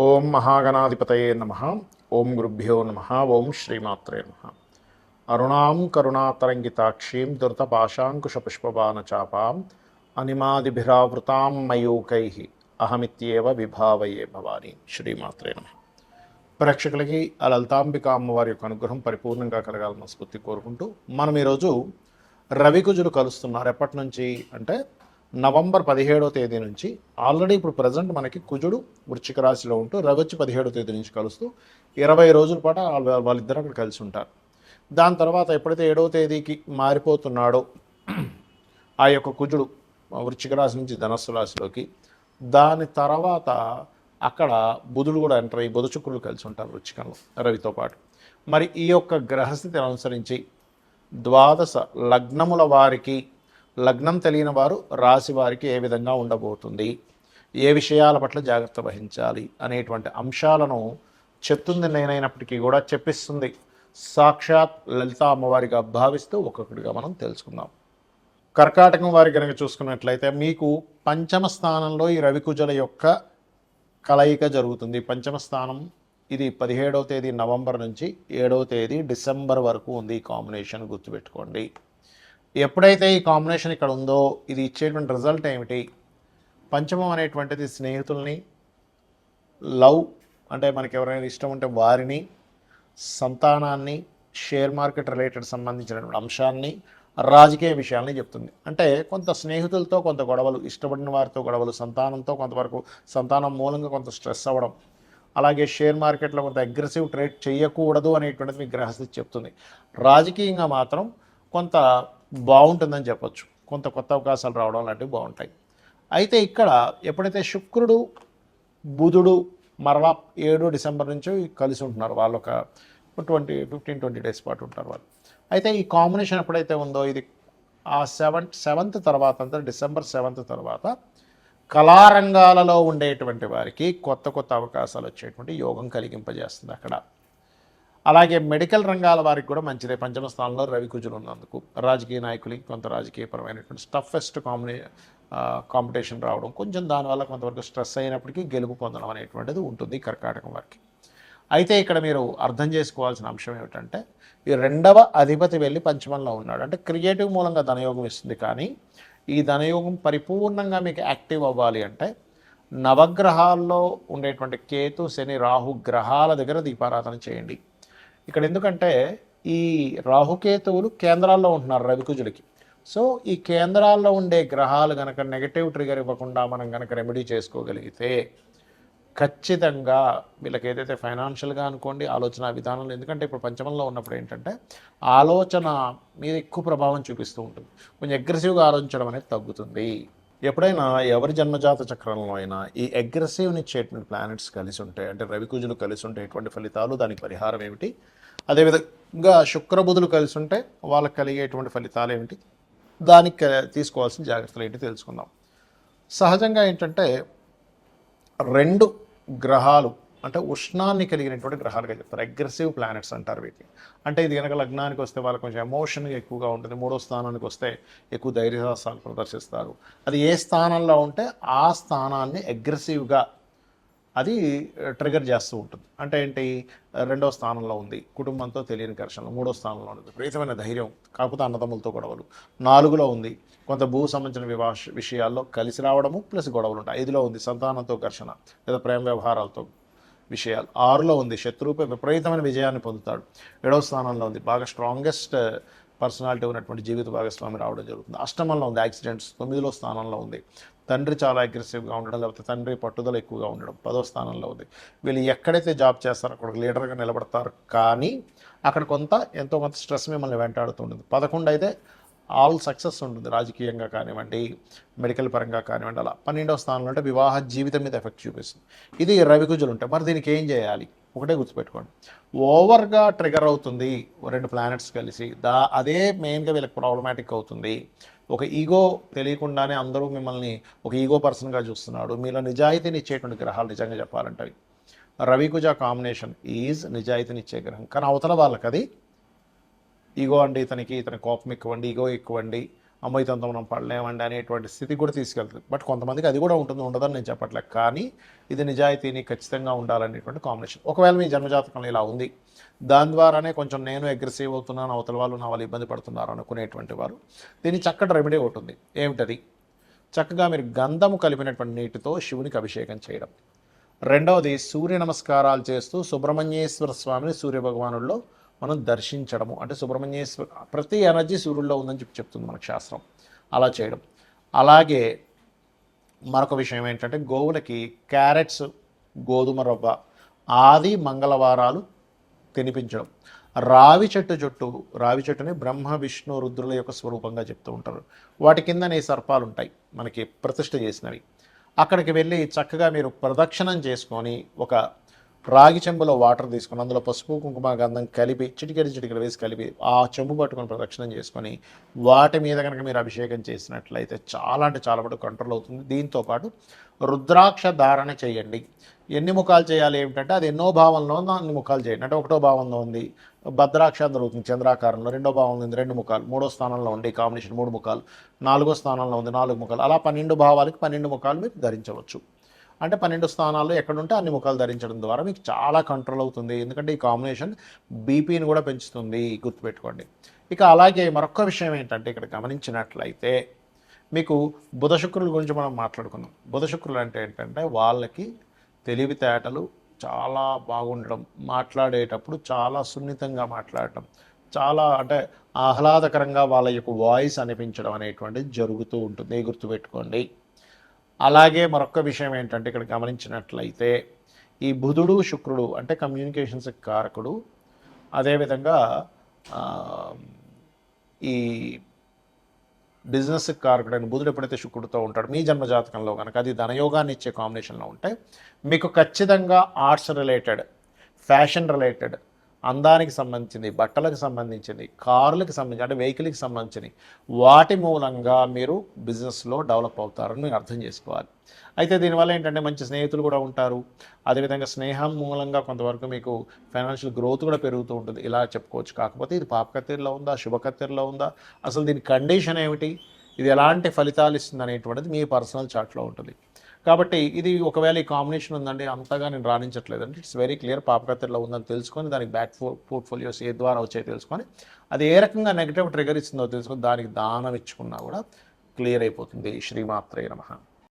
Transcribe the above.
ఓం మహాగణాధిపతయే నమ. ఓం గురుభ్యో నమ. ఓం శ్రీమాత్రే నమ. అరుణాం కరుణాతరంగితాక్షీం ధృతపాశాంకుశపుష్పబాణచాపాం అనిమాదిభిరావృతాం మయూకై అహమిత్యేవ విభావయే భవాని. శ్రీమాత్రే నమ. ప్రేక్షకులకి ఆ లలితాంబిక అమ్మవారి యొక్క అనుగ్రహం పరిపూర్ణంగా కలగాలని స్ఫూర్తి కోరుకుంటూ మనం ఈరోజు రవికుజులు కలుస్తున్నారు. ఎప్పటి నుంచి అంటే నవంబర్ 17వ తేదీ నుంచి. ఆల్రెడీ ఇప్పుడు ప్రజెంట్ మనకి కుజుడు వృశ్చిక రాశిలో ఉంటూ రవి వచ్చి 17వ తేదీ నుంచి కలుస్తూ 20 రోజుల పాటు వాళ్ళిద్దరు అక్కడ కలిసి ఉంటారు. దాని తర్వాత ఎప్పుడైతే 7వ తేదీకి మారిపోతున్నాడో ఆ యొక్క కుజుడు వృశ్చిక రాశి నుంచి ధనస్సు రాశిలోకి, దాని తర్వాత అక్కడ బుధుడు కూడా ఎంటర్ అయ్యి బుధ శుక్రులు కలిసి ఉంటారు వృశ్చికంలో రవితో పాటు. మరి ఈ యొక్క గ్రహస్థితిని అనుసరించి ద్వాదశ లగ్నముల వారికి, లగ్నం తెలియని వారు రాశి వారికి ఏ విధంగా ఉండబోతుంది, ఏ విషయాల పట్ల జాగ్రత్త వహించాలి అనేటువంటి అంశాలను చెప్తుంది నేనైనప్పటికీ కూడా చెప్పిస్తుంది సాక్షాత్ లలితా అమ్మవారిగా భావిస్తూ ఒక్కొక్కటిగా మనం తెలుసుకుందాం. కర్కాటకం వారి కనుక చూసుకున్నట్లయితే మీకు పంచమ స్థానంలో ఈ రవికుజల యొక్క కలయిక జరుగుతుంది. పంచమ స్థానం ఇది 17వ తేదీ నవంబర్ నుంచి 7వ తేదీ డిసెంబర్ వరకు ఉంది. ఈ కాంబినేషన్ గుర్తుపెట్టుకోండి. ఎప్పుడైతే ఈ కాంబినేషన్ ఇక్కడ ఉందో ఇది ఇచ్చేటువంటి రిజల్ట్ ఏమిటి? పంచమం అనేటువంటిది స్నేహితుల్ని, లవ్ అంటే మనకి ఎవరైనా ఇష్టం ఉంటే వారిని, సంతానాన్ని, షేర్ మార్కెట్ రిలేటెడ్ సంబంధించినటువంటి అంశాన్ని, రాజకీయ విషయాల్ని చెప్తుంది. అంటే కొంత స్నేహితులతో కొంత గొడవలు, ఇష్టపడిన వారితో గొడవలు, సంతానంతో కొంతవరకు సంతానం మూలంగా కొంత స్ట్రెస్ అవ్వడం, అలాగే షేర్ మార్కెట్లో కొంత అగ్రెసివ్ ట్రేడ్ చేయకూడదు అనేటువంటిది మీకు గ్రహస్థితి చెప్తుంది. రాజకీయంగా మాత్రం కొంత బాగుంటుందని చెప్పొచ్చు. కొంత కొత్త అవకాశాలు రావడం లాంటివి బాగుంటాయి. అయితే ఇక్కడ ఎప్పుడైతే శుక్రుడు బుధుడు మరలా 7 డిసెంబర్ నుంచి కలిసి ఉంటున్నారు, వాళ్ళు ఒక 15-20 డేస్ పాటు ఉంటారు వాళ్ళు. అయితే ఈ కాంబినేషన్ ఎప్పుడైతే ఉందో ఇది ఆ సెవెంత్ తర్వాత అంతా డిసెంబర్ 7th తర్వాత కళారంగాలలో ఉండేటువంటి వారికి కొత్త కొత్త అవకాశాలు వచ్చేటువంటి యోగం కలిగింపజేస్తుంది అక్కడ. అలాగే మెడికల్ రంగాల వారికి కూడా మంచిదే. పంచమ స్థానంలో రవి కుజులు ఉన్నందుకు రాజకీయ నాయకులకి కొంత రాజకీయపరమైనటువంటి టఫెస్ట్ కాంపిటీషన్ రావడం, కొంచెం దానివల్ల కొంతవరకు స్ట్రెస్ అయినప్పటికీ గెలుపు పొందడం అనేటువంటిది ఉంటుంది కర్కాటకం వారికి. అయితే ఇక్కడ మీరు అర్థం చేసుకోవాల్సిన అంశం ఏమిటంటే ఈ 2వ అధిపతి వెళ్ళి పంచమంలో ఉన్నాడు. అంటే క్రియేటివ్ మూలంగా ధనయోగం ఇస్తుంది. కానీ ఈ ధనయోగం పరిపూర్ణంగా మీకు యాక్టివ్ అవ్వాలి అంటే నవగ్రహాల్లో ఉండేటువంటి కేతు, శని, రాహు గ్రహాల దగ్గర దీపారాధన చేయండి. ఇక్కడ ఎందుకంటే ఈ రాహుకేతువులు కేంద్రాల్లో ఉంటున్నారు రవికుజులకి. సో ఈ కేంద్రాల్లో ఉండే గ్రహాలు కనుక నెగటివ్ ట్రిగర్ ఇవ్వకుండా మనం కనుక రెమెడీ చేసుకోగలిగితే ఖచ్చితంగా వీళ్ళకి ఏదైతే ఫైనాన్షియల్గా అనుకోండి, ఆలోచన విధానంలో, ఎందుకంటే ఇప్పుడు పంచమంలో ఉన్నప్పుడు ఏంటంటే ఆలోచన మీద ఎక్కువ ప్రభావం చూపిస్తూ ఉంటుంది. కొంచెం అగ్రెసివ్గా ఆలోచించడం అనేది తగ్గుతుంది. ఎప్పుడైనా ఎవరి జన్మజాత చక్రంలో అయినా ఈ అగ్రెసివ్ని ఇచ్చేటువంటి ప్లానెట్స్ కలిసి ఉంటాయి, అంటే రవికుజులు కలిసి ఉంటే ఎటువంటి ఫలితాలు, దానికి పరిహారం ఏమిటి, అదేవిధంగా శుక్రబుధులు కలిసి ఉంటే వాళ్ళకి కలిగేటువంటి ఫలితాలు ఏమిటి, దానికి తీసుకోవాల్సిన జాగ్రత్తలు ఏంటి తెలుసుకుందాం. సహజంగా ఏంటంటే 2 గ్రహాలు అంటే ఉష్ణాన్ని కలిగినటువంటి గ్రహాలుగా చెప్తారు. అగ్రెసివ్ ప్లానెట్స్ అంటారు వీటిని. అంటే ఇది కనుక లగ్నానికి వస్తే వాళ్ళకి కొంచెం ఎమోషన్ ఎక్కువగా ఉంటుంది. 3వ స్థానానికి వస్తే ఎక్కువ ధైర్యసాహసాలు ప్రదర్శిస్తారు. అది ఏ స్థానంలో ఉంటే ఆ స్థానాన్ని అగ్రెసివ్గా అది ట్రిగర్ చేస్తూ ఉంటుంది. అంటే ఏంటి, 2వ స్థానంలో ఉంది కుటుంబంతో తెలియని ఘర్షణలు, 3వ స్థానంలో ఉంది విపరీతమైన ధైర్యం కాకపోతే అన్నదమ్ములతో గొడవలు, 4లో ఉంది కొంత భూ సంబంధించిన విషయాల్లో కలిసి రావడము ప్లస్ గొడవలు ఉంటాయి, 5లో ఉంది సంతానంతో ఘర్షణ లేదా ప్రేమ వ్యవహారాలతో విషయాలు, 6లో ఉంది శత్రువుపై విపరీతమైన విజయాన్ని పొందుతాడు, 7వ స్థానంలో ఉంది బాగా స్ట్రాంగెస్ట్ పర్సనాలిటీ ఉన్నటువంటి జీవిత భాగస్వామి రావడం జరుగుతుంది, అష్టమంలో ఉంది యాక్సిడెంట్స్, 9వ స్థానంలో ఉంది తండ్రి చాలా అగ్రెసివ్గా ఉండడం లేకపోతే తండ్రి పట్టుదల ఎక్కువగా ఉండడం, 10వ స్థానంలో ఉంది. వీళ్ళు ఎక్కడైతే జాబ్ చేస్తారో అక్కడ లీడర్గా నిలబడతారు, కానీ అక్కడ ఎంతో కొంత స్ట్రెస్ మిమ్మల్ని వెంటాడుతుంటుంది. 11 అయితే ఆల్ సక్సెస్ ఉంటుంది, రాజకీయంగా కానివ్వండి, మెడికల్ పరంగా కానివ్వండి. అలా 12వ స్థానంలో అంటే వివాహ జీవితం మీద ఎఫెక్ట్ చూపిస్తుంది. ఇది రవికుజులు ఉంటాయి. మరి దీనికి ఏం చేయాలి? ఒకటే గుర్తుపెట్టుకోండి, ఓవర్గా ట్రిగర్ అవుతుంది 2 ప్లానెట్స్ కలిసి, అదే మెయిన్గా వీళ్ళకి ప్రాబ్లమాటిక్ అవుతుంది. ఒక ఈగో తెలియకుండానే అందరూ మిమ్మల్ని ఒక ఈగో పర్సన్గా చూస్తున్నాడు. మీలో నిజాయితీని ఇచ్చేటువంటి గ్రహాలు నిజంగా చెప్పాలంటే రవికుజ కాంబినేషన్ ఈజ్ నిజాయితీని ఇచ్చే గ్రహం. కానీ అవతల వాళ్ళకి అది ఈగో అండి, ఇతని కోపం ఎక్కువండి, ఈగో ఎక్కువండి, అమ్మో ఇదంతా మనం పడలేమండి అనేటువంటి స్థితి కూడా తీసుకెళ్తుంది. బట్ కొంతమందికి అది కూడా ఉంటుంది, ఉండదని నేను చెప్పట్లేదు. కానీ ఇది నిజాయితీని ఖచ్చితంగా ఉండాలనేటువంటి కాంబినేషన్. ఒకవేళ మీ జన్మజాతకంలో ఇలా ఉంది, దాని ద్వారానే కొంచెం నేను అగ్రెసివ్ అవుతున్నాను, అవతల వాళ్ళు నా వాళ్ళు ఇబ్బంది పడుతున్నారు అనుకునేటువంటి వారు దీని చక్కటి రెమెడీ ఒకటి ఉంది. ఏమిటది? చక్కగా మీరు గంధము కలిపినటువంటి నీటితో శివునికి అభిషేకం చేయడం. రెండవది, సూర్య నమస్కారాలు చేస్తూ సుబ్రహ్మణ్యేశ్వర స్వామిని సూర్యభగవానుల్లో మనం దర్శించడము. అంటే సుబ్రహ్మణ్యేశ్వర ప్రతి ఎనర్జీ సూర్యుల్లో ఉందని చెప్తుంది మనకు శాస్త్రం. అలా చేయడం. అలాగే మరొక విషయం ఏంటంటే గోవులకి క్యారెట్స్, గోధుమ రవ్వ ఆది మంగళవారాలు తినిపించడం. రావి చెట్టుని బ్రహ్మ విష్ణు రుద్రుల యొక్క స్వరూపంగా చెప్తూ ఉంటారు. వాటి కిందనే సర్పాలు ఉంటాయి మనకి ప్రతిష్ఠ చేసినవి. అక్కడికి వెళ్ళి చక్కగా మీరు ప్రదక్షిణం చేసుకొని ఒక రాగి చెంబులో వాటర్ తీసుకొని అందులో పసుపు కుంకుమ గంధం కలిపి చిటికెడు వేసి కలిపి ఆ చెంబు పట్టుకొని ప్రదక్షిణం చేసుకొని వాటి మీద కనుక మీరు అభిషేకం చేసినట్లయితే చాలా అంటే చాలా మటుకు కంట్రోల్ అవుతుంది. దీంతోపాటు రుద్రాక్ష ధారణ చేయండి. ఎన్ని ముఖాలు చేయాలి ఏమిటంటే అది ఎన్నో భావంలో ఉందో అన్ని ముఖాలు చేయండి. అంటే ఒకటో భావంలో ఉంది భద్రాక్ష దొరుకుతుంది చంద్రాకారంలో, రెండో భావంలో ఉంది 2 ముఖాలు, మూడో స్థానంలో ఉంది కాంబినేషన్ 3 ముఖాలు, నాలుగో స్థానంలో ఉంది 4 ముఖాలు. అలా 12 భావాలకి 12 ముఖాలు మీరు ధరించవచ్చు. అంటే 12 స్థానాల్లో ఎక్కడుంటే అన్ని ముఖాలు ధరించడం ద్వారా మీకు చాలా కంట్రోల్ అవుతుంది. ఎందుకంటే ఈ కాంబినేషన్ బీపీని కూడా పెంచుతుంది, గుర్తుపెట్టుకోండి. ఇక అలాగే మరొక విషయం ఏంటంటే ఇక్కడ గమనించినట్లయితే మీకు బుధ శుక్రుల గురించి మనం మాట్లాడుకుందాం. బుధ శుక్రులు అంటే ఏంటంటే వాళ్ళకి తెలివితేటలు చాలా బాగుండడం, మాట్లాడేటప్పుడు చాలా సున్నితంగా మాట్లాడటం, చాలా అంటే ఆహ్లాదకరంగా వాళ్ళ యొక్క వాయిస్ అనిపించడం అనేటువంటిది జరుగుతూ ఉంటుంది, గుర్తుపెట్టుకోండి. అలాగే మరొక విషయం ఏంటంటే ఇక్కడ గమనించినట్లయితే ఈ బుధుడు శుక్రుడు అంటే కమ్యూనికేషన్స్ కారకుడు. అదేవిధంగా ఈ బిజినెస్ కారకుడైన బుధుడు ఎప్పుడైతే శుక్రుడితో ఉంటాడు మీ జన్మజాతకంలో కనుక అది ధనయోగాన్ని ఇచ్చే కాంబినేషన్లో ఉంటే మీకు ఖచ్చితంగా ఆర్ట్స్ రిలేటెడ్, ఫ్యాషన్ రిలేటెడ్, అందానికి సంబంధించింది, బట్టలకు సంబంధించింది, కార్లకు సంబంధించి అంటే వెహికల్కి సంబంధించింది వాటి మూలంగా మీరు బిజినెస్లో డెవలప్ అవుతారని మీరు అర్థం చేసుకోవాలి. అయితే దీనివల్ల ఏంటంటే మంచి స్నేహితులు కూడా ఉంటారు. అదేవిధంగా స్నేహం మూలంగా కొంతవరకు మీకు ఫైనాన్షియల్ గ్రోత్ కూడా పెరుగుతూ ఉంటుంది, ఇలా చెప్పుకోవచ్చు. కాకపోతే ఇది పాపకత్తెరలో ఉందా, శుభకత్తెరలో ఉందా, అసలు దీని కండిషన్ ఏమిటి, ఇది ఎలాంటి ఫలితాలు ఇస్తుంది అనేటువంటిది మీ పర్సనల్ చార్ట్లో ఉంటుంది. కాబట్టి ఇది ఒకవేళ ఈ కాంబినేషన్ ఉందండి అంతగా నేను రాణించట్లేదండి, ఇట్స్ వెరీ క్లియర్ పాపకత్తెరలో ఉందని తెలుసుకొని దానికి బ్యాక్ పోర్ట్ఫోలియోస్ ఏ ద్వారా వచ్చాయో తెలుసుకొని అది ఏ రకంగా నెగిటివ్ ట్రిగర్ ఇస్తుందో తెలుసుకొని దానికి దానం ఇచ్చుకున్నా కూడా క్లియర్ అయిపోతుంది. శ్రీమాత్రే నమః.